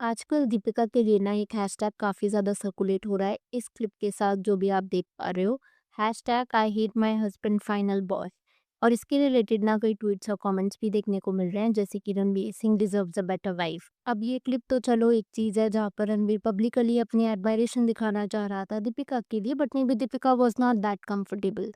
आजकल दीपिका के लिए ना एक हैशटैग काफ़ी ज़्यादा सर्कुलेट हो रहा है इस क्लिप के साथ जो भी आप देख पा रहे हो। Hashtag I hate my husband final boy. और इसके रिलेटेड ना कई ट्वीट्स और कमेंट्स भी देखने को मिल रहे हैं, जैसे कि Ranveer Singh deserves a better wife. अब ये क्लिप तो चलो एक चीज़ है जहाँ पर रणवीर पब्लिकली अपनी एडमायरेशन दिखाना चाह रहा था दीपिका के लिए, but may be Deepika was not that comfortable.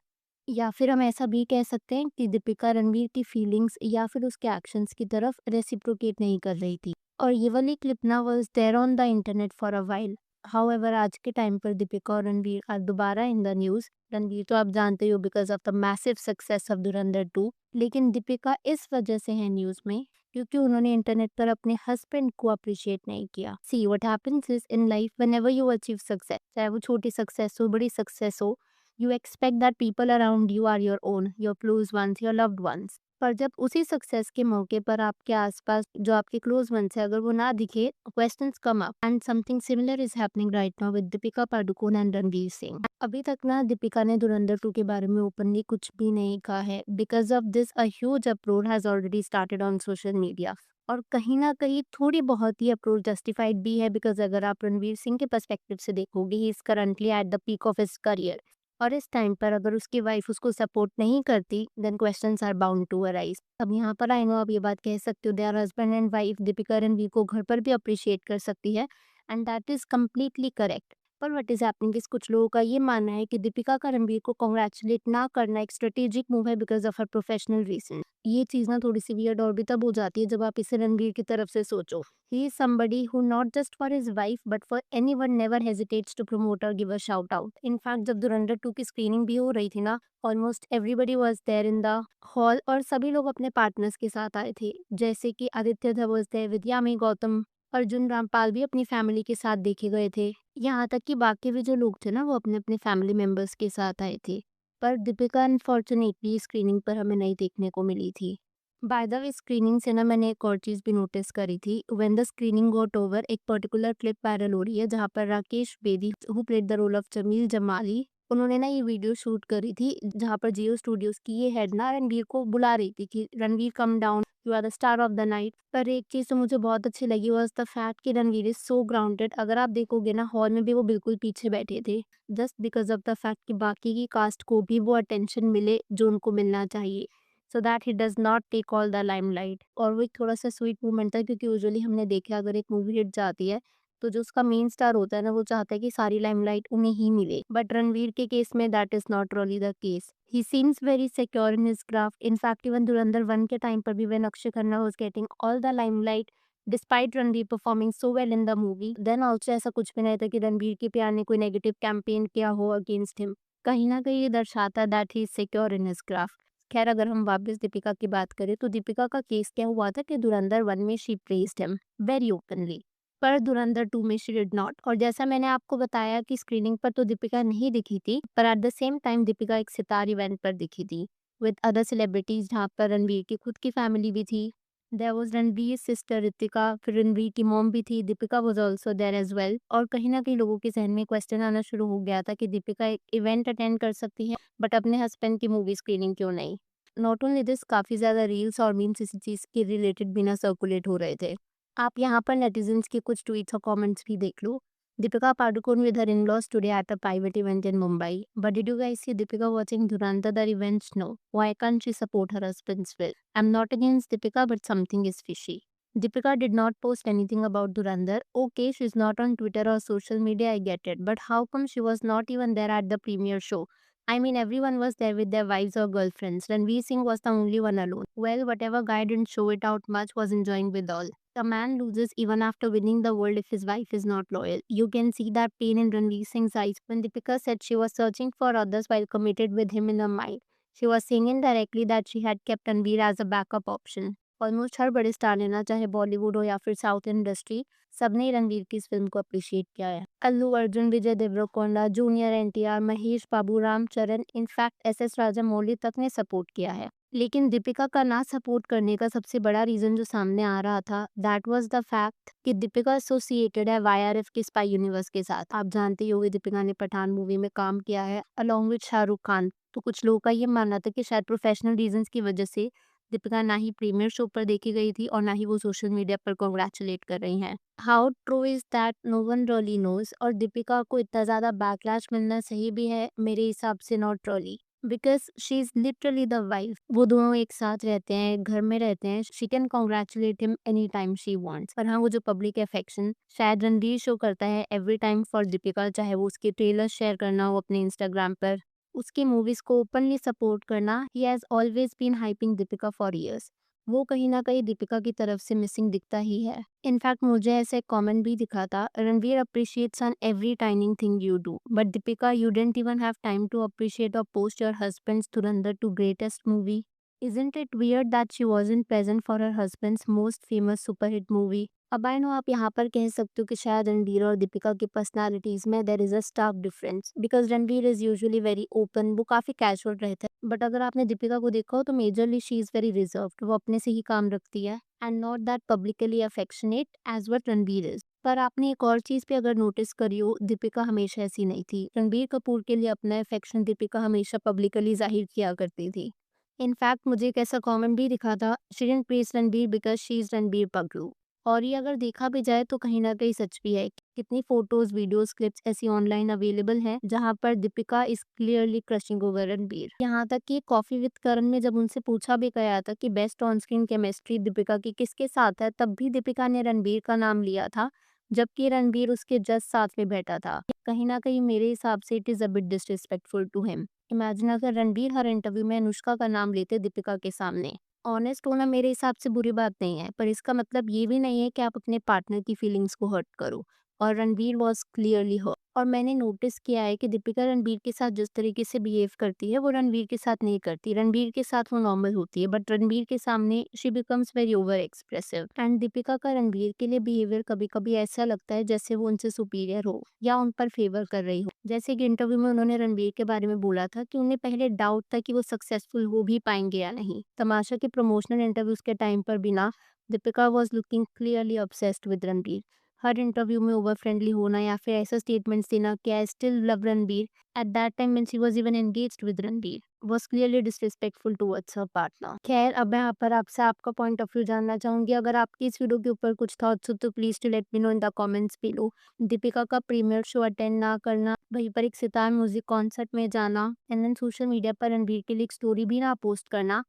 या फिर हम ऐसा भी कह सकते हैं कि दीपिका रणवीर की फीलिंग्स या फिर उसके एक्शंस की तरफ रेसिप्रोकेट नहीं कर रही थी। और ये वाली क्लिप ना was there on the internet for a while. However आज के टाइम पर दीपिका और रणवीर आज दोबारा इन द न्यूज़। रणवीर तो आप जानते हो because of the massive success of धुरंधर 2, लेकिन दीपिका इस वजह से है न्यूज़ में क्योंकि उन्होंने इंटरनेट पर अपने हस्बैंड को अप्रिशिएट नहीं किया। See what happens is in life whenever you achieve success, चाहे वो छोटी सक्सेस हो बड़ी सक्सेस हो, you expect that people around you are your own, your close ones, your loved ones. पर जब उसी सक्सेस के मौके पर आपके आसपास जो आपके क्लोज वंस है अगर वो ना दिखे, questions come up and something similar is happening right now with Deepika Padukone and Ranveer Singh. अभी तक ना दीपिका ने धुरंधर 2 के बारे में ओपनली कुछ भी नहीं कहा है। Because of this a huge approach has already started on social media. और कहीं ना कहीं थोड़ी बहुत ही अप्रोच जस्टिफाइड भी है, बिकॉज अगर आप रणवीर सिंह के पर्सपेक्टिव से देखोगे, he is currently at the peak of his career. और इस टाइम पर अगर उसकी वाइफ उसको सपोर्ट नहीं करती, then questions are bound to arise. अब यहाँ पर आई नो आप ये बात कह सकते हो, they are husband and wife, Deepika Ranveer को घर पर भी अप्रिशिएट कर सकती है and that is completely correct. पर व्हाट इज हैपनिंग इस कुछ लोगों का ये मानना है कि दीपिका का रणवीर को कॉन्ग्रेचुलेट ना करना एक स्ट्रेटेजिक मूव है because of her professional reason. ये चीज ना थोड़ी सी वियर्ड और भी तब हो जाती है जब आप इसे रणवीर की तरफ से सोचो। He is somebody who not just for his wife but for anyone never hesitates to promote or give a shout out. In fact, जब धुरंधर 2 की स्क्रीनिंग भी हो रही थी ना, almost everybody was there in the hall और सभी लोग अपने पार्टनर्स के साथ आए थे। जैसे कि आदित्य धर was there with Yami Gautam, Arjun Rampal भी अपनी फैमिली के साथ देखे गए थे। यहाँ तक कि बाकी भी जो लोग थे ना वो अपने अपने फैमिली मेंबर्स के साथ आए थे। पर दीपिका अनफॉर्चुनेटली स्क्रीनिंग पर हमें नहीं देखने को मिली थी। बाय द वे स्क्रीनिंग से ना मैंने एक और चीज़ भी नोटिस करी थी। When the screening got over एक पर्टिकुलर क्लिप वायरल हो रही है जहाँ पर Rakesh Bedi who played the role of Jameel Jamali, उन्होंने ना ये वीडियो शूट करी थी जहाँ पर जियो स्टूडियोज की ये हेड ना रणवीर को बुला रही थी कि Ranveer come down, you are the star of the night. पर एक चीज़ तो मुझे बहुत अच्छी लगी वाज द फैक्ट कि रणवीर इज सो ग्राउंडेड। अगर आप देखोगे ना हॉल में भी वो बिल्कुल पीछे बैठे थे, just because of the fact कि बाकी की कास्ट को भी वो अटेंशन मिले जो उनको मिलना चाहिए, so that he does not take all the limelight. और वो एक थोड़ा सा स्वीट मोमेंट था क्योंकि यूजुअली हमने देखा अगर एक मूवी हिट जाती है तो जो उसका मेन स्टार होता है ना वो चाहता है कि सारी लाइमलाइट उन्हें ही मिले, बट रणवीर के केस में that is not really the case. He seems very secure in his craft. In fact even Dhurandhar 1 के टाइम पर भी when Akshaye Khanna was getting all the limelight despite Ranveer performing so well in the movie, then also ऐसा कुछ भी नहीं था कि रणवीर के प्यार ने कोई नेगेटिव कैंपेन किया हो अगेंस्ट हिम। कहीं ना कहीं ये दर्शाता है that he is secure in his craft. खैर अगर हम वापस दीपिका की बात करें तो दीपिका का केस क्या हुआ था कि धुरंधर 1 में she praised him very openly, पर धुरंधर 2 में शी डिड नॉट। और जैसा मैंने आपको बताया कि स्क्रीनिंग पर तो दीपिका नहीं दिखी थी, पर at the same time Deepika एक सितार इवेंट पर दिखी थी विद अदर सेलिब्रिटीज जहाँ पर रणवीर की खुद की फैमिली भी थी। There was Ranveer sister Ritika, फिर रणवीर की मॉम भी थी, Deepika was also there as well. और कहीं ना कहीं लोगों के जहन में क्वेश्चन आना शुरू हो गया था कि दीपिका एक इवेंट अटेंड कर सकती है बट अपने हस्बैंड की मूवी स्क्रीनिंग क्यों नहीं। नॉट ओनली दिस, काफ़ी ज़्यादा रील्स और मीम्स इसी चीज़ के रिलेटेड भी ना सर्कुलेट हो रहे थे। आप यहाँ पर नेटिजन्स के कुछ ट्वीट्स और कमेंट्स भी देख लो। Deepika Padukone with her in-laws today at a private event in Mumbai. But did you guys see Deepika watching Duranta the Revenge? No. Why can't she support her husband's will? I'm not against Deepika, but something is fishy. Deepika did not post anything about Durandar. Okay, she's not on Twitter or social media, I get it. But how come she was not even there at the premiere show? I mean, everyone was there with their wives or girlfriends. Ranveer Singh was the only one alone. Well, whatever guy didn't show it out much was enjoying with all. A man loses even after winning the world if his wife is not loyal. You can see that pain in Ranveer Singh's eyes when Deepika said she was searching for others while committed with him in her mind. She was saying indirectly that she had kept Ranveer as a backup option. Almost हर बड़े star ने ना, चाहे बॉलीवुड हो या फिर south industry, सबने रणवीर की इस फिल्म को अप्रिशिएट किया है। अल्लू अर्जुन, विजय देवरकोंडा, जूनियर एनटीआर, महेश बाबू, रामचरण, इनफैक्ट एस राजामौली तक ने सपोर्ट किया है। लेकिन दीपिका का ना सपोर्ट करने का सबसे बड़ा रीजन जो सामने आ रहा था, दैट वाज द फैक्ट कि दीपिका एसोसिएटेड है वाईआरएफ के स्पाई यूनिवर्स के साथ। आप जानते ही होंगे दीपिका ने पठान मूवी में काम किया है अलॉन्ग विद शाहरुख खान। तो कुछ लोगों का ये मानना था कि शायद प्रोफेशनल रीजंस की वजह से दीपिका ना ही प्रीमियर शो पर देखी गई थी और ना ही वो सोशल मीडिया पर कांग्रेचुलेट कर रही हैं। How true is that no one really knows, और दीपिका को इतना ज़्यादा बैकलैश मिलना सही भी है मेरे हिसाब से, not really, because she is literally the wife. वो दोनों एक साथ रहते हैं, घर में रहते हैं, she can congratulate him any time she wants. पर हाँ, वो जो पब्लिक अफेक्शन शायद रणवीर शो करता है एवरी टाइम फॉर दीपिका, चाहे वो उसके ट्रेलर शेयर करना हो अपने इंस्टाग्राम पर, उसकी मूवीज को ओपनली सपोर्ट करना, he has always been hyping Deepika for years, वो कहीं ना कहीं दीपिका की तरफ से मिसिंग दिखता ही है। इनफैक्ट मुझे ऐसे कमेंट भी दिखा था, Ranveer appreciates on every tiny thing you do, but Deepika you didn't even have time to appreciate और post your husband's Dhurandhar two greatest movie. Isn't it weird that she wasn't present for her husband's most famous super hit movie? अब I know आप यहाँ पर कह सकते हो कि शायद रणवीर और दीपिका की पर्सनालिटीज में there is a stark difference, because Ranveer is usually very open, वो काफी कैजुअल रहता है, बट अगर आपने दीपिका को देखा हो तो majorly she is very reserved, वो अपने से ही काम रखती है and not that publicly affectionate as what Ranveer is. पर आपने एक और चीज पे अगर नोटिस करी हो, दीपिका हमेशा ऐसी नहीं थी। रणबीर कपूर के लिए अपना अफेक्शन दीपिका हमेशा पब्लिकली जाहिर किया करती थी। इनफैक्ट मुझे एक ऐसा कमेंट भी दिखा था, she didn't praise Ranbir because she is Ranbir पगलू। और ये अगर देखा भी जाए तो कहीं ना कहीं सच भी है। कितनी फोटोज, वीडियोस, क्लिप्स ऐसी ऑनलाइन अवेलेबल हैं जहां पर Deepika is clearly crushing over Ranbir. यहाँ तक कि कॉफी विद करण में जब उनसे पूछा भी गया था कि best on screen chemistry Deepika की किसके साथ है, तब भी दीपिका ने रणबीर का नाम लिया था, जबकि रणबीर उसके जस्ट साथ में बैठा था। कहीं ना कहीं मेरे हिसाब से it is a bit disrespectful to him. Imagine अगर रणबीर हर इंटरव्यू में अनुष्का का नाम लेते दीपिका के सामने। ऑनेस्ट होना मेरे हिसाब से बुरी बात नहीं है, पर इसका मतलब ये भी नहीं है कि आप अपने पार्टनर की फीलिंग्स को हर्ट करो, और रणबीर वॉज क्लियरली हर्ट। और मैंने नोटिस किया है कि दीपिका रणबीर के साथ जिस तरीके से बिहेव करती है वो रणबीर के साथ नहीं करती। रणबीर के साथ वो नॉर्मल होती है, बट रणबीर के सामने she becomes very over expressive. And Deepika का रणबीर के लिए बिहेवियर कभी कभी ऐसा लगता है जैसे वो उनसे सुपीरियर हो या उन पर फेवर कर रही हो। जैसे कि इंटरव्यू में उन्होंने रणबीर के बारे में बोला था कि उन्हें पहले डाउट था कि वो सक्सेसफुल हो भी पाएंगे या नहीं। तमाशा के प्रमोशनल इंटरव्यूज के टाइम पर भी ना, Deepika was looking clearly obsessed with Ranbir. Her interview में ओवर फ्रेंडली होना या फिर ऐसा स्टेटमेंट्स देना कि I still love Ranbir at that time when she was even engaged with Ranbir was clearly disrespectful towards her partner. खैर, अब मैं यहाँ पर आपसे आपका पॉइंट ऑफ व्यू जानना चाहूंगी। अगर आपकी इस वीडियो के ऊपर कुछ थॉट्स हो तो please to let me know in the comments below. Deepika का प्रीमियर शो अटेंड ना करना, वहीं पर एक सितार म्यूजिक कॉन्सर्ट में जाना, एंड देन सोशल मीडिया पर रणबीर के लिए एक स्टोरी भी ना पोस्ट करना,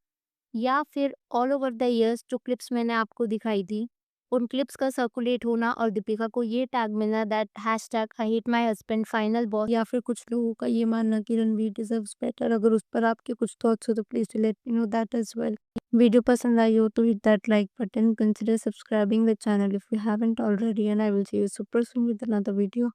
या फिर ऑल ओवर द ईयर्स जो क्लिप्स मैंने आपको दिखाई थी, उन क्लिप्स का सर्कुलेट होना और दीपिका को ये टैग मिलना that hashtag I hate my husband final boss, या फिर कुछ लोगों का ये मानना कि रणवीर डिजर्व्स बेटर। अगर उस पर आपके कुछ थॉट्स हो तो please let me know that as well. Video पसंद आई हो तो hit that like button, consider subscribing the channel if you haven't already, and I will see you super soon with another video.